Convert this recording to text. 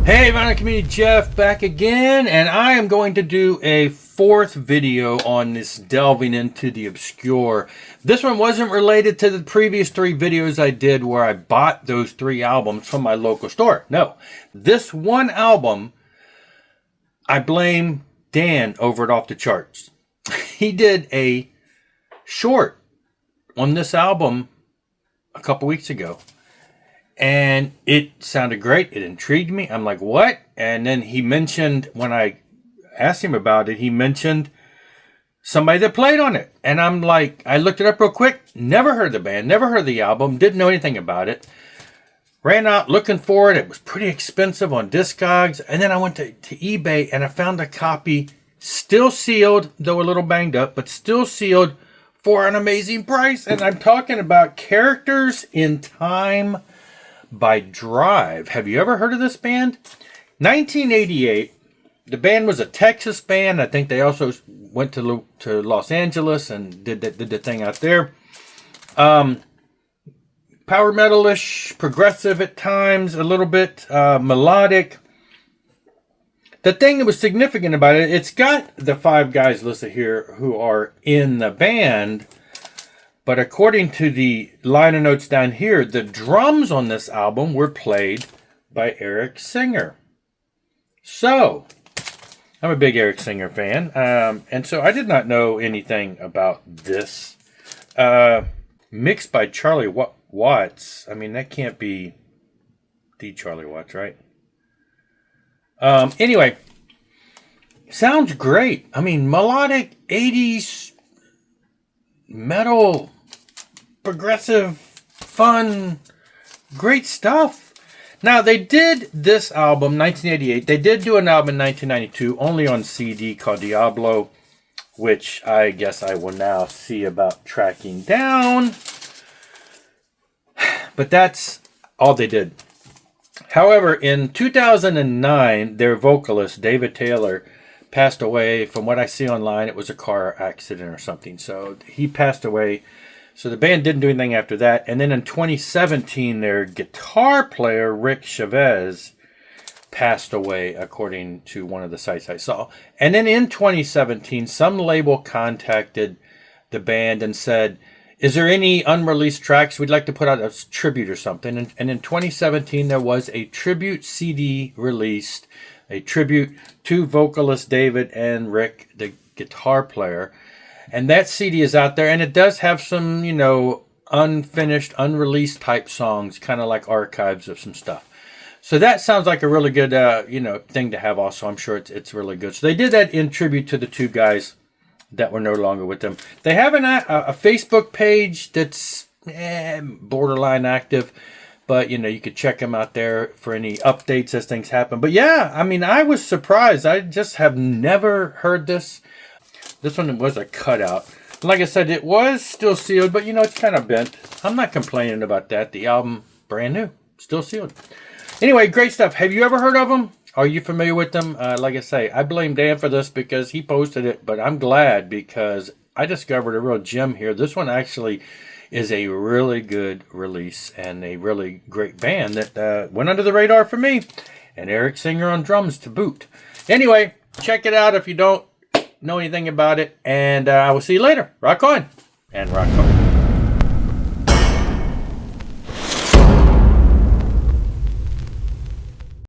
Hey everyone, MegaJeff back again, and I am going to do a fourth video on this delving into the obscure. This one wasn't related to the previous three videos I did where I bought those three albums from my local store. No, this one album, I blame Dan over at Off the Charts. He did a short on this album a couple weeks ago. And it sounded great. It intrigued me. I'm like, what? And then he mentioned, when I asked him about it, he mentioned somebody that played on it. And I'm like, I looked it up real quick. Never heard the band. Never heard the album. Didn't know anything about it. Ran out looking for it. It was pretty expensive on Discogs. And then I went to eBay and I found a copy, still sealed, though a little banged up, but still sealed for an amazing price. And I'm talking about Characters in Time by Drive. Have you ever heard of this band? 1988. The band was a Texas band. I think they also went to Los Angeles and did the thing out there. Power metal-ish, progressive at times, a little bit melodic. The thing that was significant about it, it's got the five guys listed here who are in the band. But according to the liner notes down here, the drums on this album were played by Eric Singer. So, I'm a big Eric Singer fan. And so I did not know anything about this. Mixed by Charlie Watts. I mean, that can't be the Charlie Watts, right? Anyway, sounds great. I mean, melodic 80s metal, progressive, fun, great stuff. Now, they did this album, 1988. They did do an album in 1992, only on CD, called Diablo, which I guess I will now see about tracking down. But that's all they did. However, in 2009, their vocalist, David Taylor, passed away. From what I see online, it was a car accident or something. So he passed away. So the band didn't do anything after that. And then in 2017, their guitar player, Rick Chavez, passed away, according to one of the sites I saw. And then in 2017, some label contacted the band and said, is there any unreleased tracks? We'd like to put out a tribute or something. And in 2017, there was a tribute CD released, a tribute to vocalist David and Rick, the guitar player. And that CD is out there, and it does have some, you know, unfinished, unreleased type songs, kind of like archives of some stuff. So that sounds like a really good, thing to have also. I'm sure it's really good. So they did that in tribute to the two guys that were no longer with them. They have a Facebook page that's borderline active, but, you know, you could check them out there for any updates as things happen. But yeah, I mean, I was surprised. I just have never heard this. This one was a cutout. Like I said, it was still sealed, but, you know, it's kind of bent. I'm not complaining about that. The album, brand new, still sealed. Anyway, great stuff. Have you ever heard of them? Are you familiar with them? Like I say, I blame Dan for this because he posted it, but I'm glad because I discovered a real gem here. This one actually is a really good release and a really great band that went under the radar for me. And Eric Singer on drums to boot. Anyway, check it out if you don't know anything about it. And I will see you later. Rock on and rock on.